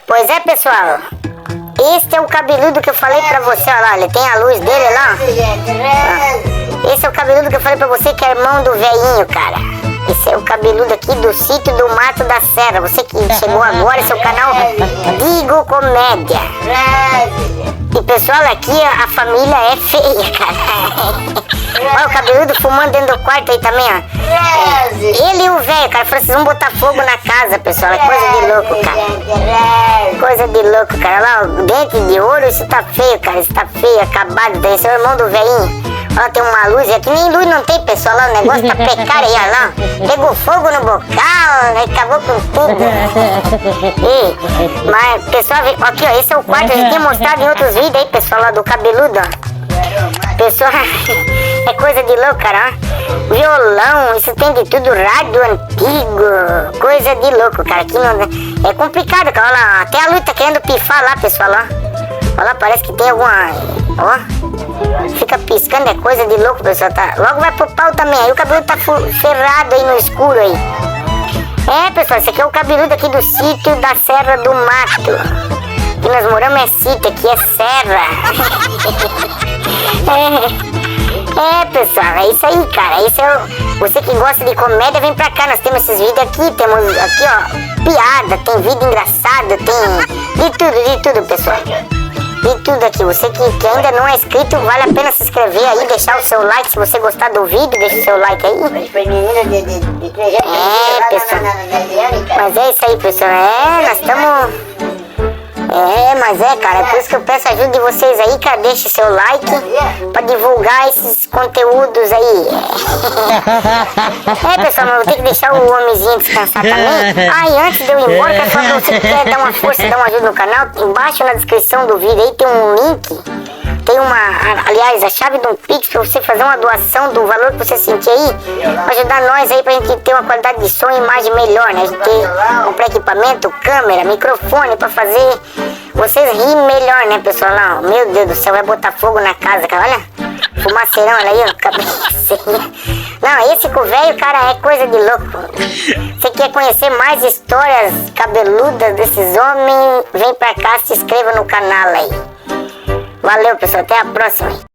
Pois é, pessoal. Este é o cabeludo que eu falei pra você, olha lá, ele tem a luz dele lá. Esse é o cabeludo que eu falei pra você, que é irmão do velhinho, cara. Esse é o cabeludo aqui do sítio do Mato da Serra. Você que chegou agora, esse é o canal Digo Comédia. E pessoal, aqui a família é feia, cara. Olha o cabeludo fumando dentro do quarto aí também, ó. Ele e o velho, cara, falaram, vocês vão botar fogo na casa, pessoal. É coisa de louco, cara. Coisa de louco, cara. Olha lá, o dente de ouro, isso tá feio, cara. Isso tá feio, acabado. Esse é o irmão do velhinho. Olha, tem uma luz aqui, nem luz não tem, pessoal. Olha, o negócio tá precário aí, olha lá. Pegou fogo no bocal, acabou com tudo. Mas, pessoal, aqui, ó, esse é o quarto. A gente tinha mostrado em outros vídeos aí, pessoal, lá do cabeludo, ó. Pessoal, é coisa de louco, cara, ó. Violão, isso tem de tudo, rádio antigo. Coisa de louco, cara. Aqui não, é complicado, cara. Olha lá, até a luz tá querendo pifar lá, pessoal, ó. Olha lá, parece que tem alguma... Ó. Fica piscando, é coisa de louco, pessoal, tá? Logo vai pro pau também, aí o cabelo tá ferrado aí no escuro aí. É, pessoal, esse aqui é o cabeludo aqui do sítio da Serra do Mato. Aqui nós moramos é sítio, aqui é serra. Pessoal, é isso aí, cara. Esse é você que gosta de comédia, vem pra cá, nós temos esses vídeos aqui, temos aqui, ó, piada, tem vídeo engraçado, tem de tudo, pessoal. E tudo aqui, você que ainda não é inscrito, vale a pena se inscrever aí, deixar o seu like, se você gostar do vídeo, deixa o seu like aí. Pessoal, mas é isso aí, pessoal, nós estamos... mas cara, é por isso que eu peço ajuda de vocês aí, cara, deixa o seu like pra divulgar esses conteúdos aí. Pessoal, mas vou ter que deixar o homenzinho descansar também. E antes de eu ir embora, quero falar pra você que quer dar uma força, dar uma ajuda no canal, embaixo na descrição do vídeo aí tem um link, tem aliás, a chave de um Pix pra você fazer uma doação do valor que você sentir aí, pra ajudar nós aí, pra gente ter uma qualidade de som e imagem melhor, né? A gente ter comprar equipamento, câmera, microfone, pra fazer vocês rirem melhor, né, pessoal? Não, meu Deus do céu, vai botar fogo na casa, cara, olha. Fumaceirão, olha aí, ó, cabecinha. Não, esse com o velho, cara, é coisa de louco. Você quer conhecer mais histórias cabeludas desses homens? Vem pra cá, se inscreva no canal aí. Valeu, pessoal, até a próxima.